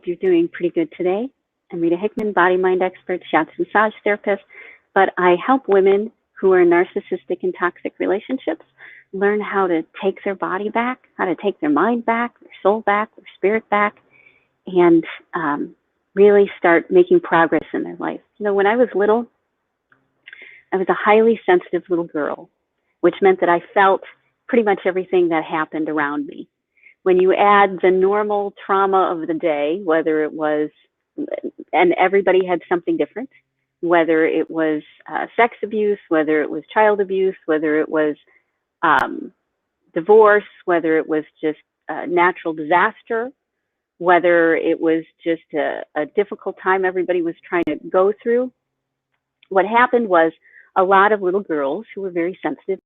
you're doing pretty good today. I'm Rita Hickman, body-mind expert, shiatsu massage therapist, but I help women who are in narcissistic and toxic relationships learn how to take their body back, how to take their mind back, their soul back, their spirit back, and really start making progress in their life. You know, when I was little, I was a highly sensitive little girl, which meant that I felt pretty much everything that happened around me. When you add the normal trauma of the day, whether it was, and everybody had something different, whether it was sex abuse, whether it was child abuse, whether it was divorce, whether it was just a natural disaster, whether it was just a difficult time everybody was trying to go through. What happened was a lot of little girls who were very sensitive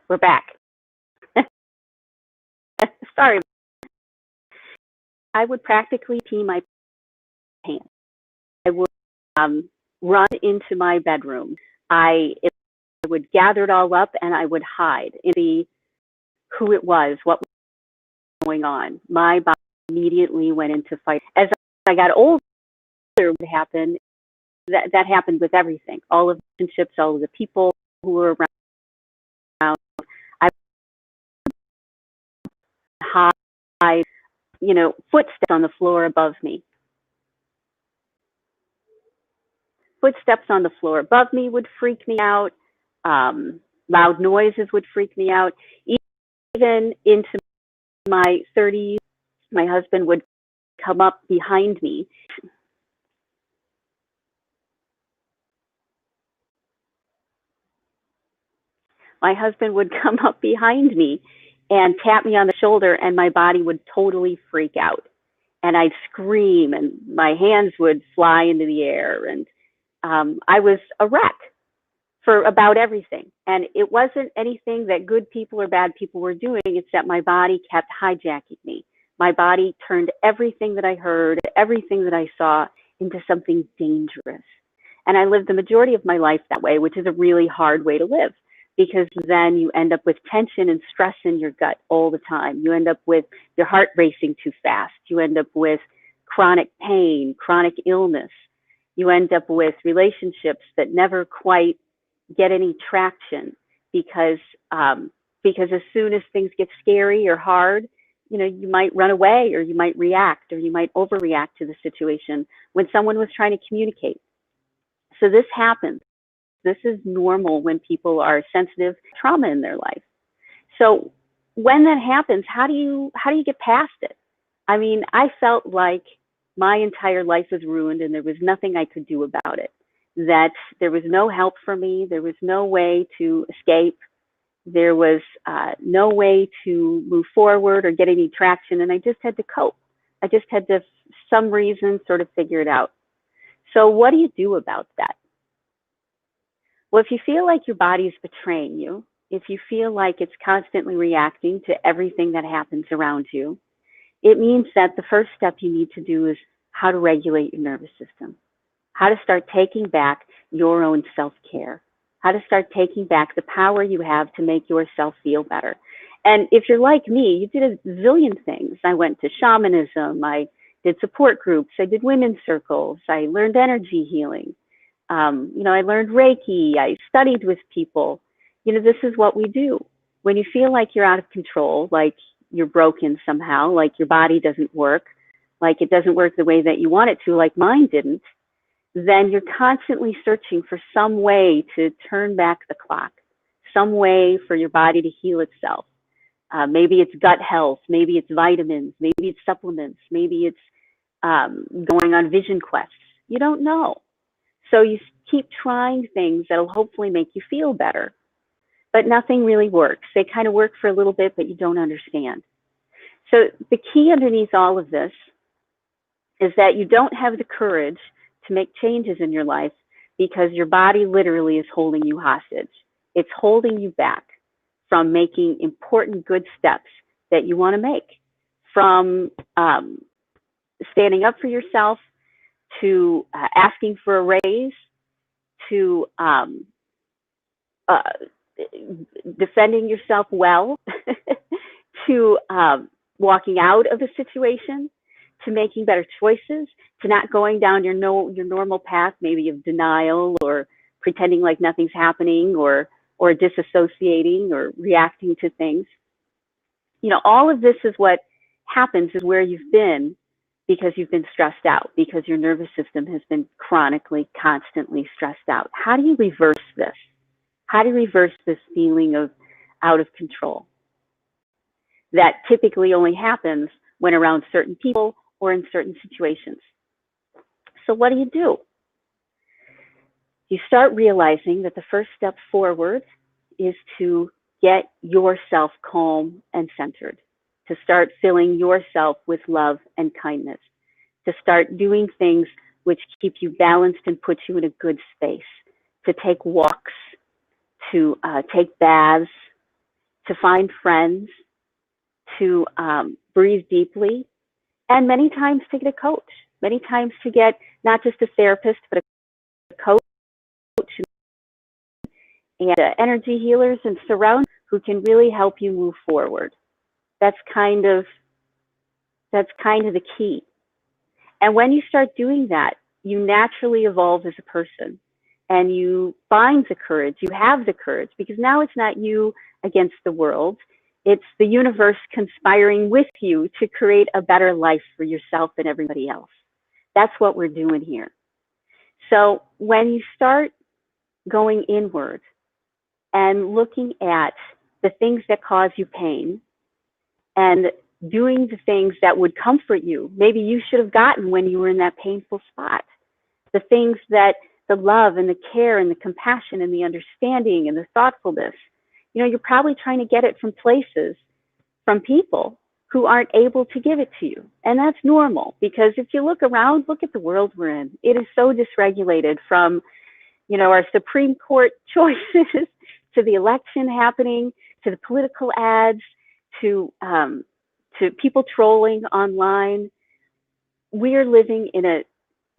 we're back. Sorry. I would practically pee my pants. I would run into my bedroom. I would gather it all up and I would hide in the who it was, what was going on. My body immediately went into fight. As I got older, what happened, that happened with everything. All of the relationships, all of the people who were around. I would hide, footsteps on the floor above me. Footsteps on the floor above me would freak me out. Loud noises would freak me out. Even into my 30s, my husband would come up behind me. My husband would come up behind me and tap me on the shoulder, and my body would totally freak out. And I'd scream, and my hands would fly into the air. And I was a wreck for about everything. And it wasn't anything that good people or bad people were doing. It's that my body kept hijacking me. My body turned everything that I heard, everything that I saw into something dangerous. And I lived the majority of my life that way, which is a really hard way to live, because then you end up with tension and stress in your gut all the time. You end up with your heart racing too fast. You end up with chronic pain, chronic illness. You end up with relationships that never quite get any traction because as soon as things get scary or hard, you might run away, or you might react, or you might overreact to the situation when someone was trying to communicate. So this happens. This is normal when people are sensitive to trauma in their life. So when that happens, how do you get past it? I mean, I felt like my entire life was ruined and there was nothing I could do about it. That there was no help for me. There was no way to escape. There was no way to move forward or get any traction. And I just had to cope. I just had to, for some reason, sort of figure it out. So what do you do about that? Well, if you feel like your body is betraying you, if you feel like it's constantly reacting to everything that happens around you, it means that the first step you need to do is how to regulate your nervous system, how to start taking back your own self-care, how to start taking back the power you have to make yourself feel better. And if you're like me, you did a zillion things. I went to shamanism, I did support groups, I did women's circles, I learned energy healing. I learned Reiki, I studied with people. This is what we do. When you feel like you're out of control, like you're broken somehow, like your body doesn't work, like it doesn't work the way that you want it to, like mine didn't, then you're constantly searching for some way to turn back the clock, some way for your body to heal itself. Maybe it's gut health, maybe it's vitamins, maybe it's supplements, maybe it's going on vision quests. You don't know. So you keep trying things that'll hopefully make you feel better, but nothing really works. They kind of work for a little bit, but you don't understand. So the key underneath all of this is that you don't have the courage to make changes in your life because your body literally is holding you hostage. It's holding you back from making important, good steps that you want to make, from standing up for yourself, to asking for a raise, to defending yourself well, to walking out of a situation, to making better choices, to not going down your normal path, maybe of denial or pretending like nothing's happening, or disassociating or reacting to things. All of this is what happens, is where you've been because you've been stressed out, because your nervous system has been chronically, constantly stressed out. How do you reverse this? How do you reverse this feeling of out of control that typically only happens when around certain people or in certain situations? So what do? You start realizing that the first step forward is to get yourself calm and centered, to start filling yourself with love and kindness, to start doing things which keep you balanced and put you in a good space, to take walks, to take baths, to find friends, to breathe deeply, and many times to get a coach, many times to get not just a therapist, but a coach and energy healers and surround who can really help you move forward. That's kind of the key. And when you start doing that, you naturally evolve as a person, and you find the courage, you have the courage, because now it's not you against the world. It's the universe conspiring with you to create a better life for yourself and everybody else. That's what we're doing here. So when you start going inward and looking at the things that cause you pain and doing the things that would comfort you, maybe you should have gotten when you were in that painful spot, the things that the love and the care and the compassion and the understanding and the thoughtfulness, you're probably trying to get it from places, from people who aren't able to give it to you. And that's normal, because if you look around, look at the world we're in. It is so dysregulated, from our Supreme Court choices to the election happening, to the political ads, to people trolling online. We're living in a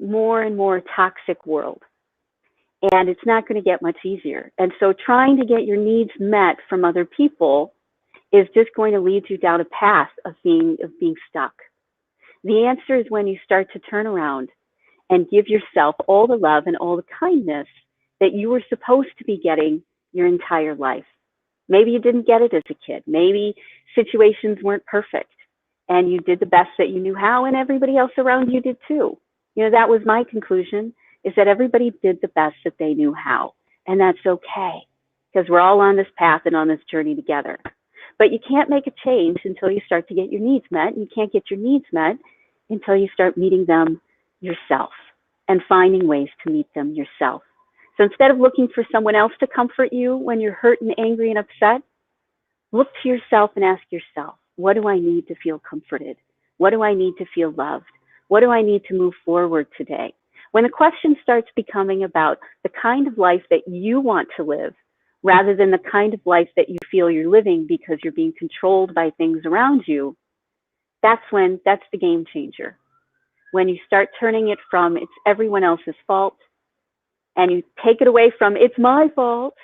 more and more toxic world, and it's not going to get much easier. And so trying to get your needs met from other people is just going to lead you down a path of being stuck. The answer is when you start to turn around and give yourself all the love and all the kindness that you were supposed to be getting your entire life. Maybe you didn't get it as a kid. Maybe situations weren't perfect and you did the best that you knew how, and everybody else around you did too. That was my conclusion, is that everybody did the best that they knew how. And that's okay, because we're all on this path and on this journey together. But you can't make a change until you start to get your needs met. And you can't get your needs met until you start meeting them yourself and finding ways to meet them yourself. So instead of looking for someone else to comfort you when you're hurt and angry and upset, look to yourself and ask yourself, what do I need to feel comforted? What do I need to feel loved? What do I need to move forward today? When the question starts becoming about the kind of life that you want to live, rather than the kind of life that you feel you're living because you're being controlled by things around you, that's the game changer. When you start turning it from it's everyone else's fault, and you take it away from it's my fault,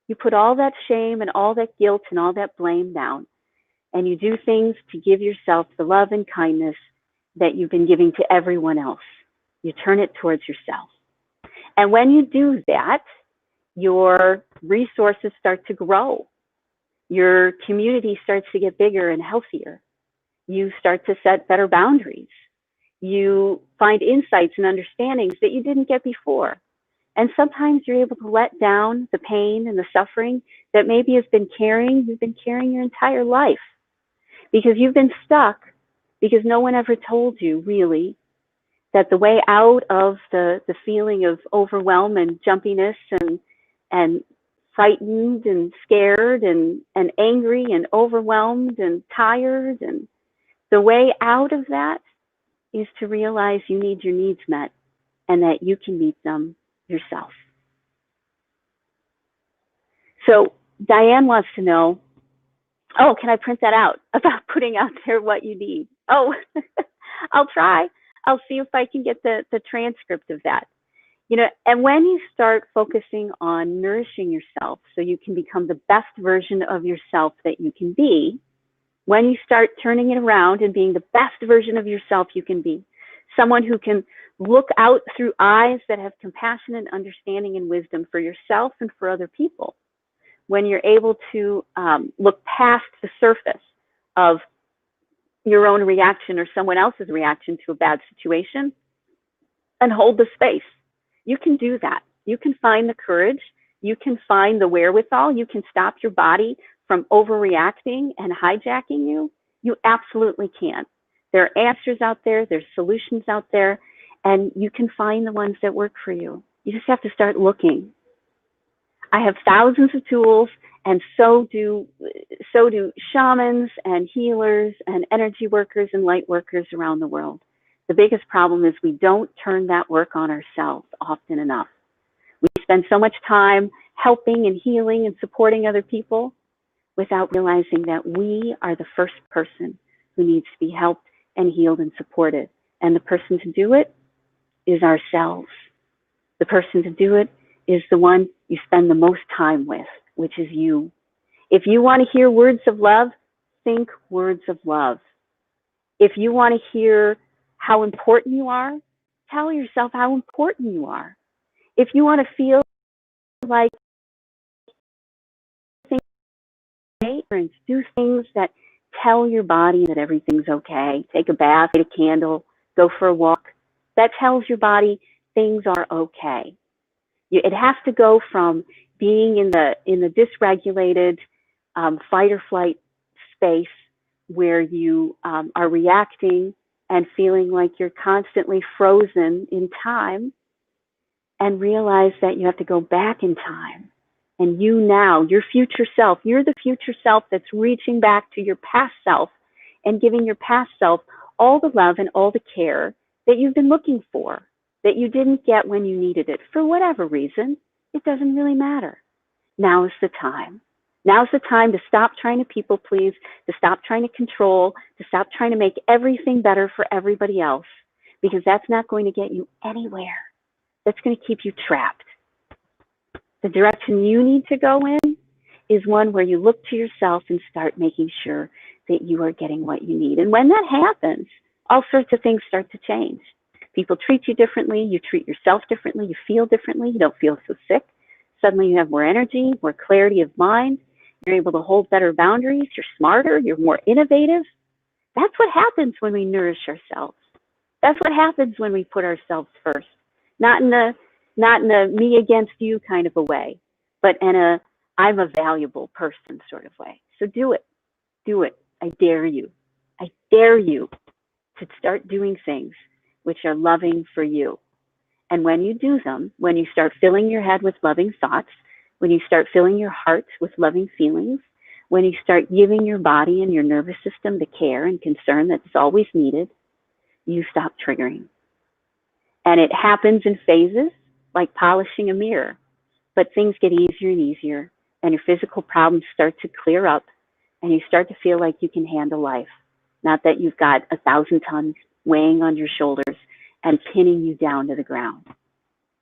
you put all that shame and all that guilt and all that blame down, and you do things to give yourself the love and kindness that you've been giving to everyone else. You turn it towards yourself. And when you do that, your resources start to grow. Your community starts to get bigger and healthier. You start to set better boundaries. You find insights and understandings that you didn't get before. And sometimes you're able to let down the pain and the suffering that maybe you've been carrying your entire life. because you've been stuck because no one ever told you really that the way out of the feeling of overwhelm and jumpiness and frightened and scared and angry and overwhelmed and tired, and the way out of that is to realize you need your needs met and that you can meet them yourself. So Diane wants to know, oh, can I print that out about putting out there what you need? Oh, I'll try. I'll see if I can get the transcript of that. You know, and when you start focusing on nourishing yourself so you can become the best version of yourself that you can be, when you start turning it around and being the best version of yourself you can be, someone who can look out through eyes that have compassion and understanding and wisdom for yourself and for other people, when you're able to look past the surface of your own reaction or someone else's reaction to a bad situation and hold the space. You can do that. You can find the courage. You can find the wherewithal. You can stop your body from overreacting and hijacking you. You absolutely can. There are answers out there. There's solutions out there. And you can find the ones that work for you. You just have to start looking. I have thousands of tools, and so do shamans and healers and energy workers and light workers around the world. The biggest problem is we don't turn that work on ourselves often enough. We spend so much time helping and healing and supporting other people without realizing that we are the first person who needs to be helped and healed and supported. And the person to do it is ourselves. The person to do it is the one you spend the most time with, which is you. If you want to hear words of love, think words of love. If you want to hear how important you are, tell yourself how important you are. If you want to feel like do things that tell your body that everything's okay. Take a bath, light a candle, go for a walk. That tells your body things are okay. It has to go from being in the dysregulated fight or flight space where you are reacting and feeling like you're constantly frozen in time, and realize that you have to go back in time. And you now, your future self, you're the future self that's reaching back to your past self and giving your past self all the love and all the care that you've been looking for, that you didn't get when you needed it. For whatever reason, it doesn't really matter. Now is the time. Now's the time to stop trying to people please, to stop trying to control, to stop trying to make everything better for everybody else, because that's not going to get you anywhere. That's going to keep you trapped. The direction you need to go in is one where you look to yourself and start making sure that you are getting what you need. And when that happens, all sorts of things start to change. People treat you differently. You treat yourself differently. You feel differently. You don't feel so sick. Suddenly you have more energy, more clarity of mind. You're able to hold better boundaries. You're smarter. You're more innovative. That's what happens when we nourish ourselves. That's what happens when we put ourselves first. Not in a me against you kind of a way, but in a I'm a valuable person sort of way. So do it. Do it. I dare you. I dare you to start doing things which are loving for you. And when you do them, when you start filling your head with loving thoughts, when you start filling your heart with loving feelings, when you start giving your body and your nervous system the care and concern that's always needed, you stop triggering. And it happens in phases, like polishing a mirror. But things get easier and easier, and your physical problems start to clear up, and you start to feel like you can handle life. Not that you've got 1,000 tons weighing on your shoulders and pinning you down to the ground.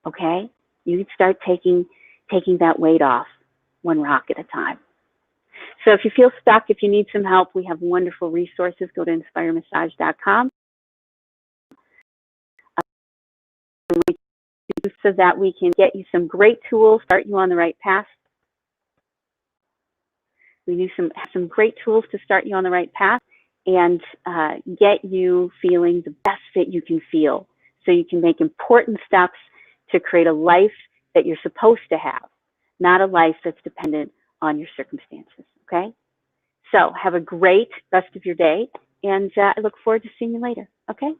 Okay? You can start taking that weight off, one rock at a time. So if you feel stuck, if you need some help, we have wonderful resources. Go to inspiremassage.com. So that we can get you some great tools, start you on the right path. We do some great tools to start you on the right path and get you feeling the best that you can feel, so you can make important steps to create a life that you're supposed to have, not a life that's dependent on your circumstances, okay? So have a great rest of your day, and I look forward to seeing you later. Okay?